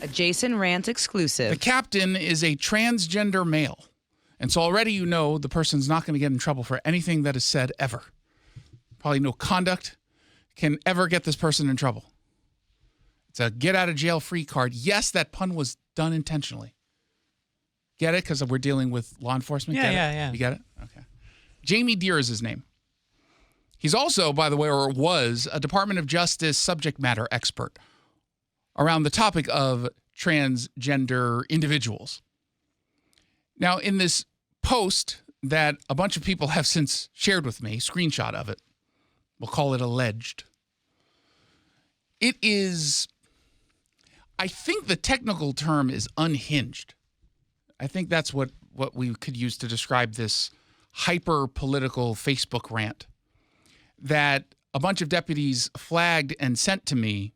A Jason Rantz exclusive. The captain is a transgender male. And so already you know the person's not going to get in trouble for anything that is said ever. Probably no conduct can ever get this person in trouble. It's a get-out-of-jail-free card. Yes, that pun was done intentionally. Get it? Because we're dealing with law enforcement? Yeah. You get it? Okay. Jamie Deere is his name. He's also, by the way, or was, a Department of Justice subject matter expert around the topic of transgender individuals. Now, in this post that a bunch of people have since shared with me, screenshot of it, we'll call it alleged. It is, I think the technical term is unhinged. I think that's what we could use to describe this hyper-political Facebook rant that a bunch of deputies flagged and sent to me,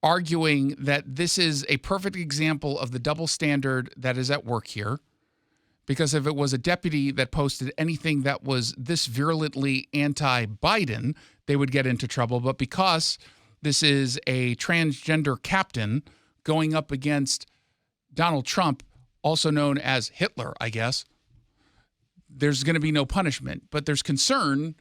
arguing that this is a perfect example of the double standard that is at work here. Because if it was a deputy that posted anything that was this virulently anti-Biden, they would get into trouble. But because this is a transgender captain going up against Donald Trump, also known as Hitler, I guess, there's going to be no punishment. But there's concern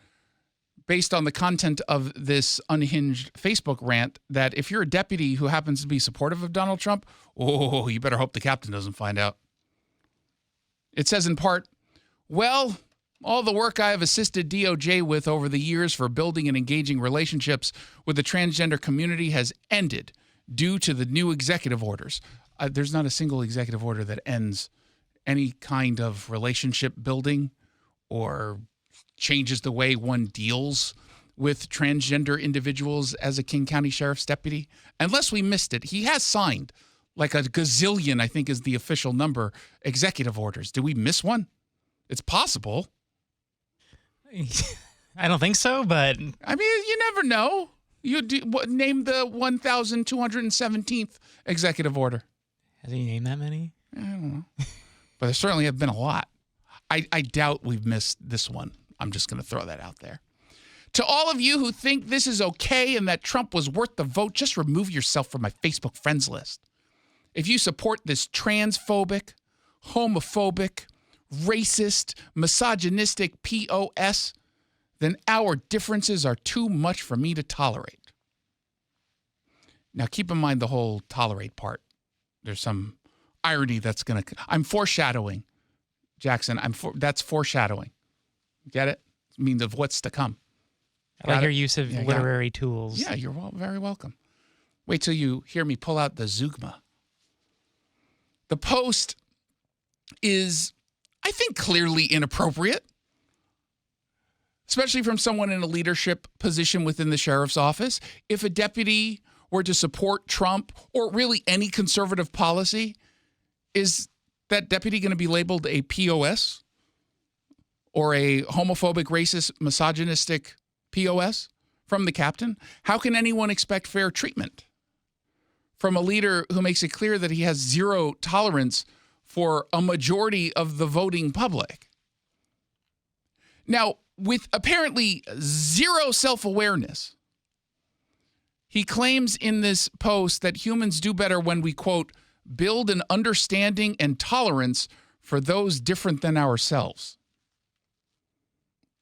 based on the content of this unhinged Facebook rant that if you're a deputy who happens to be supportive of Donald Trump, oh, you better hope the captain doesn't find out. It says in part, well, all the work I have assisted DOJ with over the years for building and engaging relationships with the transgender community has ended due to the new executive orders. There's not a single executive order that ends any kind of relationship building or changes the way one deals with transgender individuals as a King County Sheriff's deputy. Unless we missed it, he has signed like a gazillion, I think is the official number, executive orders. Did we miss one? It's possible. I don't think so, but I mean, you never know. Name the 1,217th executive order. Has he named that many? I don't know. But there certainly have been a lot. I doubt we've missed this one. I'm just going to throw that out there. To all of you who think this is okay and that Trump was worth the vote, just remove yourself from my Facebook friends list. If you support this transphobic, homophobic, racist, misogynistic POS, then our differences are too much for me to tolerate. Now, keep in mind the whole tolerate part. There's some irony that's going to... I'm foreshadowing, Jackson. That's foreshadowing. Get it? It means of what's to come. I like your use of literary tools. Yeah, you're very welcome. Wait till you hear me pull out the Zeugma. The post is, I think, clearly inappropriate, especially from someone in a leadership position within the sheriff's office. If a deputy were to support Trump or really any conservative policy, is that deputy going to be labeled a POS or a homophobic, racist, misogynistic POS from the captain? How can anyone expect fair treatment from a leader who makes it clear that he has zero tolerance for a majority of the voting public? Now, with apparently zero self-awareness, he claims in this post that humans do better when we, quote, build an understanding and tolerance for those different than ourselves.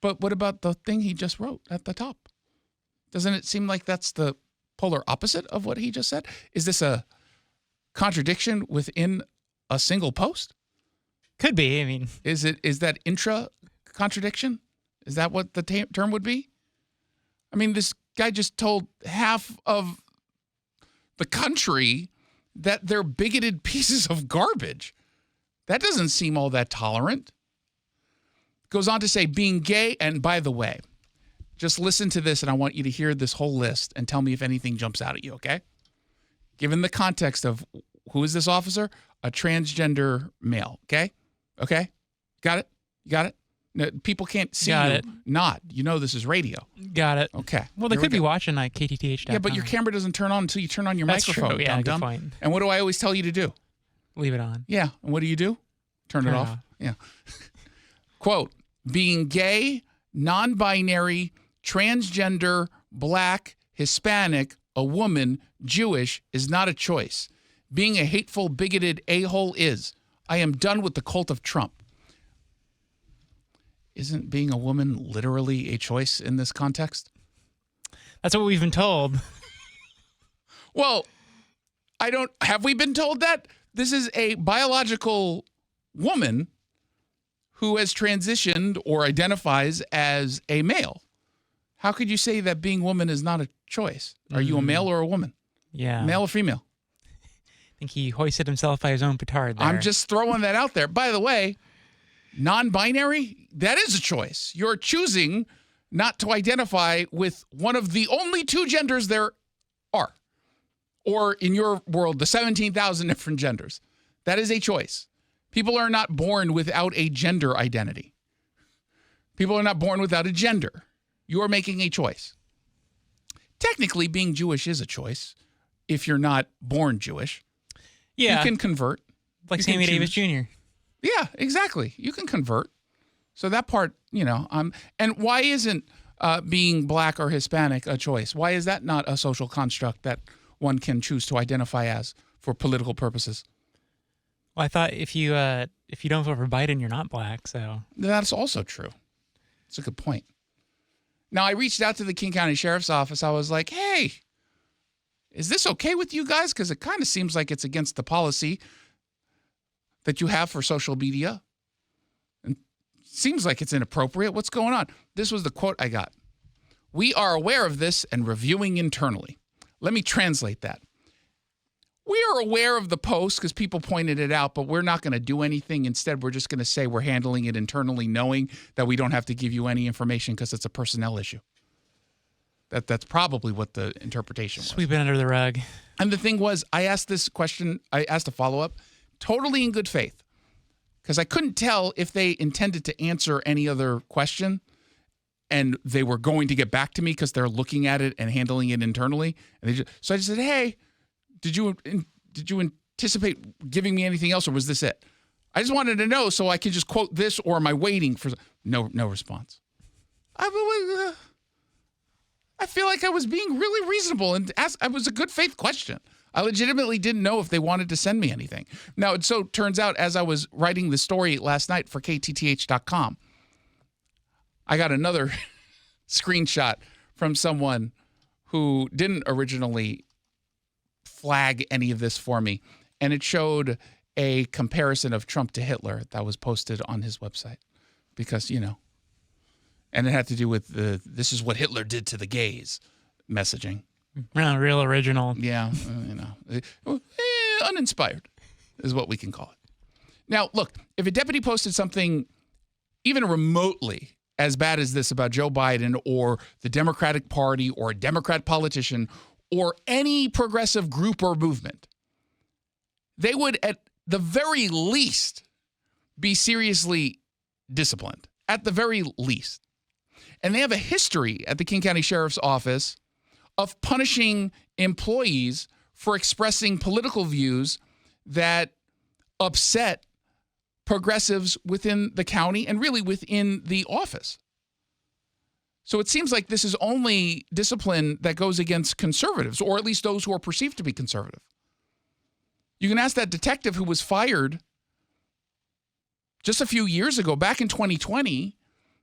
But what about the thing he just wrote at the top? Doesn't it seem like that's the polar opposite of what he just said? Is this a contradiction within a single post? Could be. I mean, is that intra-contradiction? Is that what the term would be? I mean, this guy just told half of the country that they're bigoted pieces of garbage. That doesn't seem all that tolerant. Goes on to say being gay, and by the way, just listen to this, and I want you to hear this whole list and tell me if anything jumps out at you, okay? Given the context of who is this officer? A transgender male, okay? Okay? Got it? You got it? No, people can't see got you it. nod. You know this is radio. Got it. Okay. Well, they could be watching KTTH. Yeah, but your camera doesn't turn on until you turn on your That's microphone. True. Yeah, dumb. good point. And what do I always tell you to do? Leave it on. Yeah. And what do? Turn it off. Yeah. Quote, being gay, non-binary, transgender, black, Hispanic, a woman, Jewish is not a choice. being a hateful, bigoted a-hole is. I am done with the cult of Trump. Isn't being a woman literally a choice in this context? That's what we've been told. Well, have we been told that? This is a biological woman who has transitioned or identifies as a male. How could you say that being woman is not a choice? Are you a male or a woman? Yeah. Male or female? I think he hoisted himself by his own petard there. I'm just throwing that out there. By the way, non-binary, that is a choice. You're choosing not to identify with one of the only two genders there are. Or in your world, the 17,000 different genders. That is a choice. People are not born without a gender identity. People are not born without a gender. You are making a choice. Technically, being Jewish is a choice if you're not born Jewish. Yeah. You can convert. Like Sammy Davis Jr. Yeah, exactly. You can convert. So that part, and why isn't being black or Hispanic a choice? Why is that not a social construct that one can choose to identify as for political purposes? Well, I thought if you don't vote for Biden, you're not black. So that's also true. It's a good point. Now, I reached out to the King County Sheriff's Office. I was like, hey, is this okay with you guys? Because it kind of seems like it's against the policy that you have for social media. And seems like it's inappropriate. What's going on? This was the quote I got. We are aware of this and reviewing internally. Let me translate that. We are aware of the post because people pointed it out, but we're not going to do anything. Instead, we're just going to say we're handling it internally, knowing that we don't have to give you any information because it's a personnel issue. That's probably what the interpretation was. Sweep it under the rug. And the thing was, I asked this question, I asked a follow-up, totally in good faith, because I couldn't tell if they intended to answer any other question and they were going to get back to me because they're looking at it and handling it internally. And so I just said, hey, did you anticipate giving me anything else, or was this it? I just wanted to know so I could just quote this, or am I waiting for no response? I feel like I was being really reasonable and it was a good faith question. I legitimately didn't know if they wanted to send me anything. Now, it so turns out as I was writing the story last night for KTTH.com, I got another screenshot from someone who didn't originally flag any of this for me. And it showed a comparison of Trump to Hitler that was posted on his website because, and it had to do with this is what Hitler did to the gays messaging. Real original. Yeah, uninspired is what we can call it. Now, look, if a deputy posted something even remotely as bad as this about Joe Biden or the Democratic Party or a Democrat politician or any progressive group or movement, they would at the very least be seriously disciplined, at the very least. And they have a history at the King County Sheriff's Office of punishing employees for expressing political views that upset progressives within the county and really within the office. So it seems like this is only discipline that goes against conservatives, or at least those who are perceived to be conservative. You can ask that detective who was fired just a few years ago, back in 2020,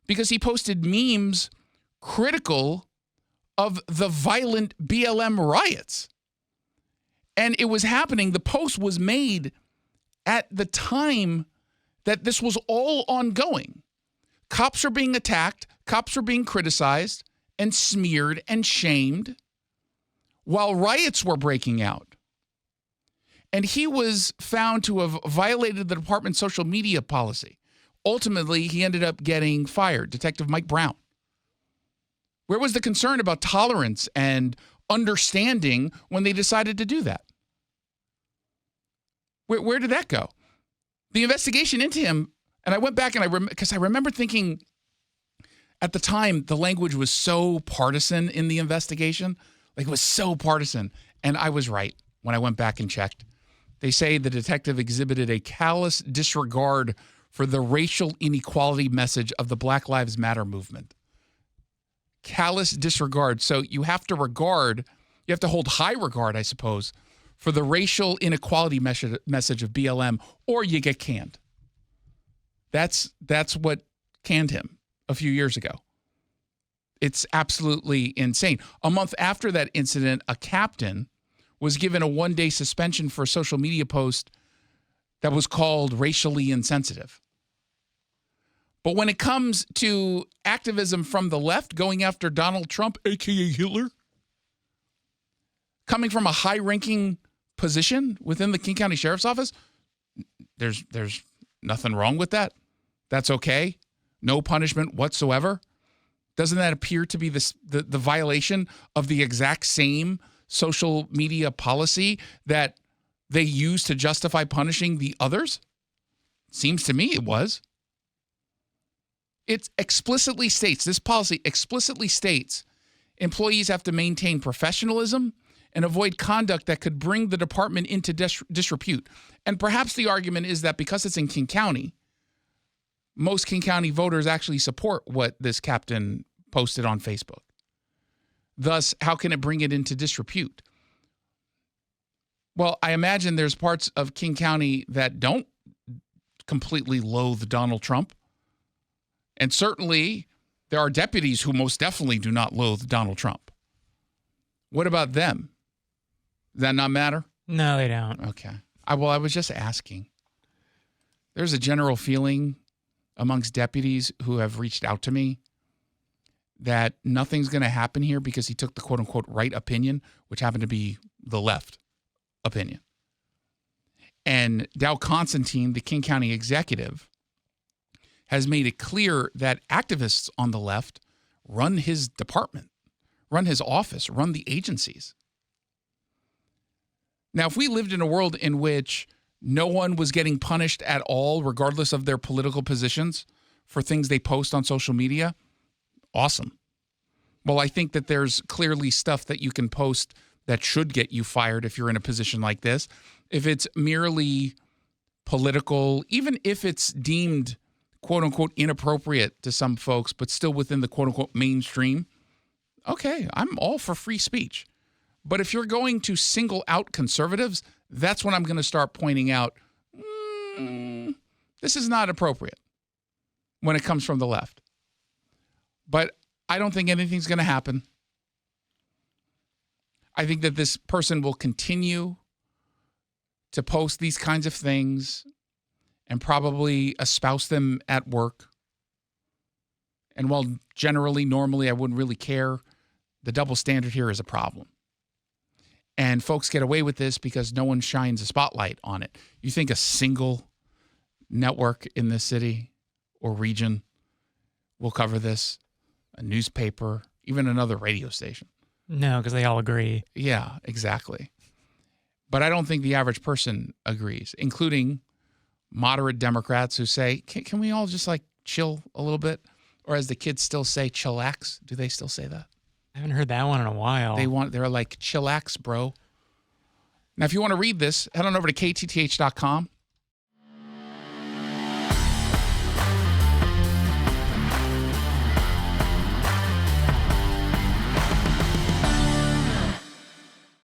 because he posted memes critical of the violent BLM riots. And it was happening. The post was made at the time that this was all ongoing. Cops are being attacked. Cops are being criticized and smeared and shamed while riots were breaking out. And he was found to have violated the department's social media policy. Ultimately, he ended up getting fired, Detective Mike Brown. Where was the concern about tolerance and understanding when they decided to do that? Where did that go? The investigation into him, and I went back and because I remember thinking at the time the language was so partisan in the investigation. Like it was so partisan. And I was right when I went back and checked. They say the detective exhibited a callous disregard for the racial inequality message of the Black Lives Matter movement. Callous disregard. So you have to hold high regard, I suppose, for the racial inequality message of BLM, or you get canned. That's what canned him a few years ago. It's absolutely insane. A month after that incident, a captain was given a 1-day suspension for a social media post that was called racially insensitive. But when it comes to activism from the left going after Donald Trump, a.k.a. Hitler, coming from a high-ranking position within the King County Sheriff's Office, there's nothing wrong with that. That's okay. No punishment whatsoever. Doesn't that appear to be the violation of the exact same social media policy that they use to justify punishing the others? Seems to me it was. It explicitly states, this policy explicitly states, employees have to maintain professionalism and avoid conduct that could bring the department into disrepute. And perhaps the argument is that because it's in King County, most King County voters actually support what this captain posted on Facebook. Thus, how can it bring it into disrepute? Well, I imagine there's parts of King County that don't completely loathe Donald Trump. And certainly, there are deputies who most definitely do not loathe Donald Trump. What about them? Does that not matter? No, they don't. Okay. I was just asking. There's a general feeling amongst deputies who have reached out to me that nothing's going to happen here because he took the quote-unquote right opinion, which happened to be the left opinion. And Dow Constantine, the King County executive, has made it clear that activists on the left run his department, run his office, run the agencies. Now, if we lived in a world in which no one was getting punished at all, regardless of their political positions, for things they post on social media, awesome. Well, I think that there's clearly stuff that you can post that should get you fired if you're in a position like this. If it's merely political, even if it's deemed quote unquote inappropriate to some folks, but still within the quote unquote mainstream, okay, I'm all for free speech. But if you're going to single out conservatives, that's when I'm going to start pointing out, this is not appropriate when it comes from the left. But I don't think anything's going to happen. I think that this person will continue to post these kinds of things and probably espouse them at work. And while generally, normally, I wouldn't really care, the double standard here is a problem. And folks get away with this because no one shines a spotlight on it. You think a single network in this city or region will cover this? A newspaper, even another radio station? No, because they all agree. Yeah, exactly. But I don't think the average person agrees, including moderate Democrats who say, can we all just like chill a little bit? Or as the kids still say, chillax. Do they still say that? I haven't heard that one in a while. They're like, chillax, bro. Now, if you want to read this, head on over to KTTH.com.